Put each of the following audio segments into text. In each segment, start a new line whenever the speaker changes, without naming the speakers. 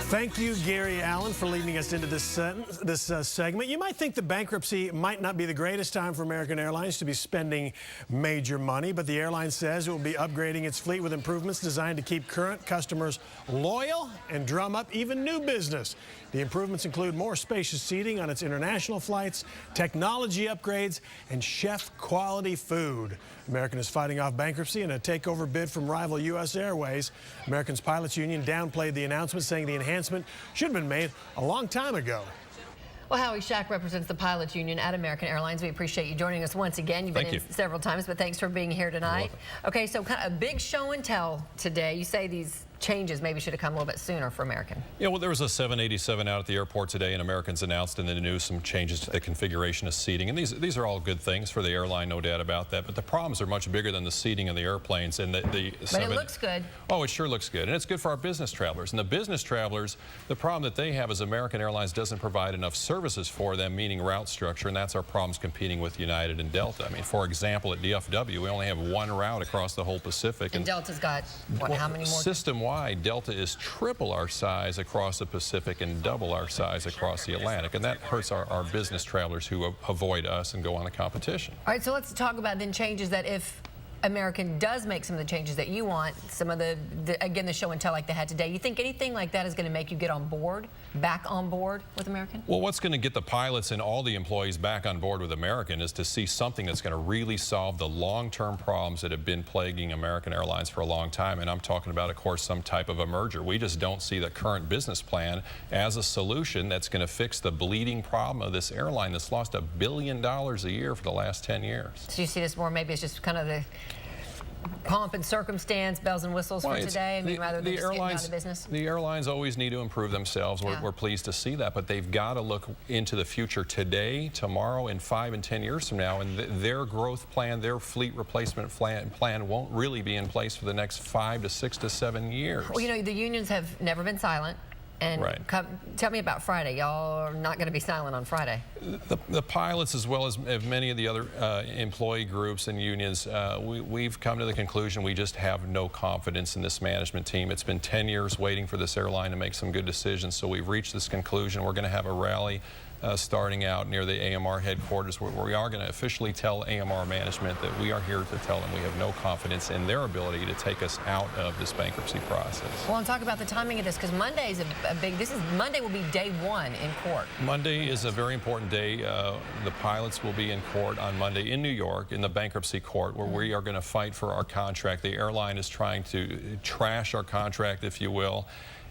Thank you, Gary Allen, for leading us into this segment. You might think the bankruptcy might not be the greatest time for American Airlines to be spending major money, but the airline says it will be upgrading its fleet with improvements designed to keep current customers loyal and drum up even new business. The improvements include more spacious seating on its international flights, technology upgrades, and chef-quality food. American is fighting off bankruptcy in a takeover bid from rival USAirways. American's pilots union downplayed the announcement, saying the enhancement should have been made a long time ago.
Well, Howie, Schack represents the pilots union at American Airlines. We appreciate you joining us once again. You've been in several times, but thanks for being here tonight. Okay, so kind of a big show and tell today. You say these changes maybe should have come a little bit sooner for American.
Yeah, well, there was a 787 out at the airport today, and Americans announced in the news some changes to the configuration of seating. And these are all good things for the airline, no doubt about that. But the problems are much bigger than the seating in the airplanes. And
but it looks good.
Oh, it sure looks good. And it's good for our business travelers. And the business travelers, the problem that they have is American Airlines doesn't provide enough services for them, meaning route structure. And that's our problems competing with United and Delta. I mean, for example, at DFW, we only have one route across the whole Pacific.
And Delta's got, what, how many more?
System-wide, Delta is triple our size across the Pacific and double our size across the Atlantic. And that hurts our business travelers who avoid us and go on the competition.
All right, so let's talk about then changes that if American does make some of the changes that you want, some of again, the show and tell like they had today, you think anything like that is going to make you get on board, back on board with American?
Well, what's going to get the pilots and all the employees back on board with American is to see something that's going to really solve the long-term problems that have been plaguing American Airlines for a long time. And I'm talking about, of course, some type of a merger. We just don't see the current business plan as a solution that's going to fix the bleeding problem of this airline that's lost $1 billion a year for the last 10 years.
So you see this more, maybe it's just kind of the pomp and circumstance, bells and whistles for today? I mean, rather than just getting out of business?
The airlines always need to improve themselves. We're pleased to see that, but they've got to look into the future today, tomorrow, and 5 and 10 years from now. And their growth plan, their fleet replacement plan won't really be in place for the next 5 to 6 to 7 years.
Well, you know, the unions have never been silent. And tell me about Friday. Y'all are not going to be silent on Friday.
The pilots, as well as many of the other employee groups and unions, we've come to the conclusion we just have no confidence in this management team. It's been 10 years waiting for this airline to make some good decisions, so we've reached this conclusion. We're going to have a rally starting out near the AMR headquarters, where we are going to officially tell AMR management that we are here to tell them we have no confidence in their ability to take us out of this bankruptcy process.
Well, and talk about the timing of this, because Monday is Monday will be day one in court.
Monday is a very important day. The pilots will be in court on Monday in New York in the bankruptcy court, where we are going to fight for our contract. The airline is trying to trash our contract, if you will,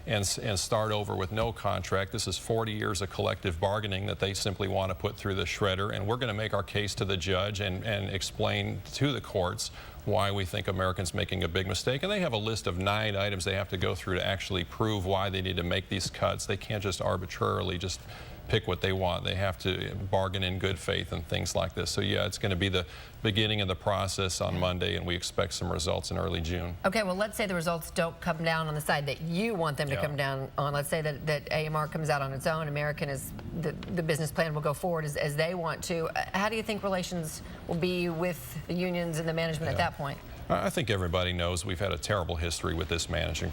and start over with no contract. This is 40 years of collective bargaining that they simply want to put through the shredder, and we're going to make our case to the judge and explain to the courts why we think American's making a big mistake. And they have a list of 9 items they have to go through to actually prove why they need to make these cuts. They can't just arbitrarily just pick what they want. They have to bargain in good faith and things like this. So yeah, it's going to be the beginning of the process on Monday, and we expect some results in early June.
Okay, well, let's say the results don't come down on the side that you want them to come down on. Let's say that AMR comes out on its own. American is the business plan will go forward as they want to. How do you think relations will be with the unions and the management at that point?
I think everybody knows we've had a terrible history with this management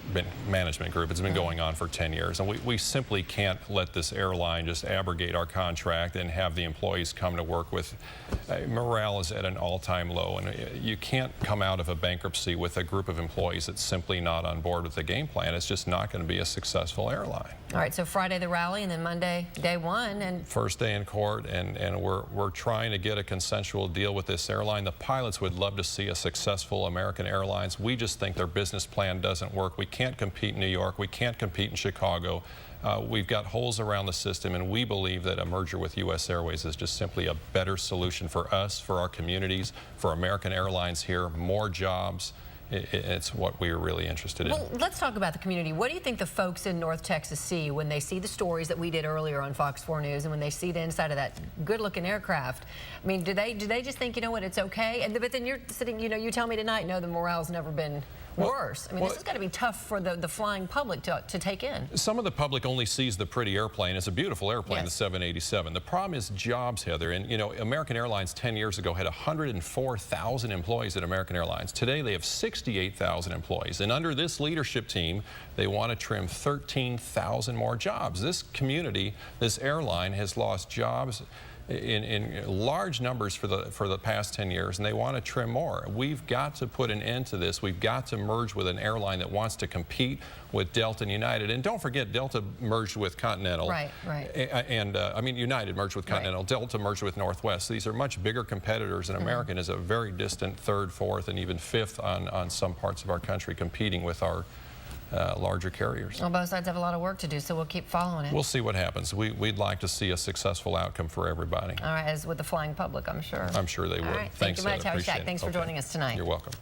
group. It's been going on for 10 years, and we simply can't let this airline just abrogate our contract and have the employees come to work with morale is at an all-time low, and you can't come out of a bankruptcy with a group of employees that's simply not on board with the game plan. It's just not going to be a successful airline.
All right, so Friday the rally, and then Monday day one, and
first day in court, and we're trying to get a consensual deal with this airline. The pilots would love to see a successful American Airlines. We just think their business plan doesn't work. We can't compete in New York. We can't compete in Chicago. We've got holes around the system, and we believe that a merger with US Airways is just simply a better solution for us, for our communities, for American Airlines here, more jobs. It's what we are really interested in.
Well, let's talk about the community. What do you think the folks in North Texas see when they see the stories that we did earlier on Fox 4 News, and when they see the inside of that good-looking aircraft? I mean, do they just think, you know what, it's okay? But then you're sitting, you know, you tell me tonight, no, the morale's never been worse. I mean, this has got to be tough for the flying public to take in.
Some of the public only sees the pretty airplane. It's a beautiful airplane, the 787. The problem is jobs, Heather. And, you know, American Airlines 10 years ago had 104,000 employees at American Airlines. Today they have 60 68,000 employees. And under this leadership team, they want to trim 13,000 more jobs. This community, this airline, has lost jobs in large numbers for the past 10 years, and they want to trim more. We've got to put an end to this. We've got to merge with an airline that wants to compete with Delta and United. And don't forget, Delta merged with Continental.
Right.
And I mean, United merged with Continental. Right. Delta merged with Northwest. These are much bigger competitors, and American is a very distant third, fourth, and even fifth on some parts of our country, competing with our larger carriers.
Well, both sides have a lot of work to do, so we'll keep following it.
We'll see what happens. We'd like to see a successful outcome for everybody.
All right, as with the flying public, I'm sure.
I'm sure they would.
All right, thank you much, Howie Schack. Thanks for
Okay.
joining us tonight.
You're welcome.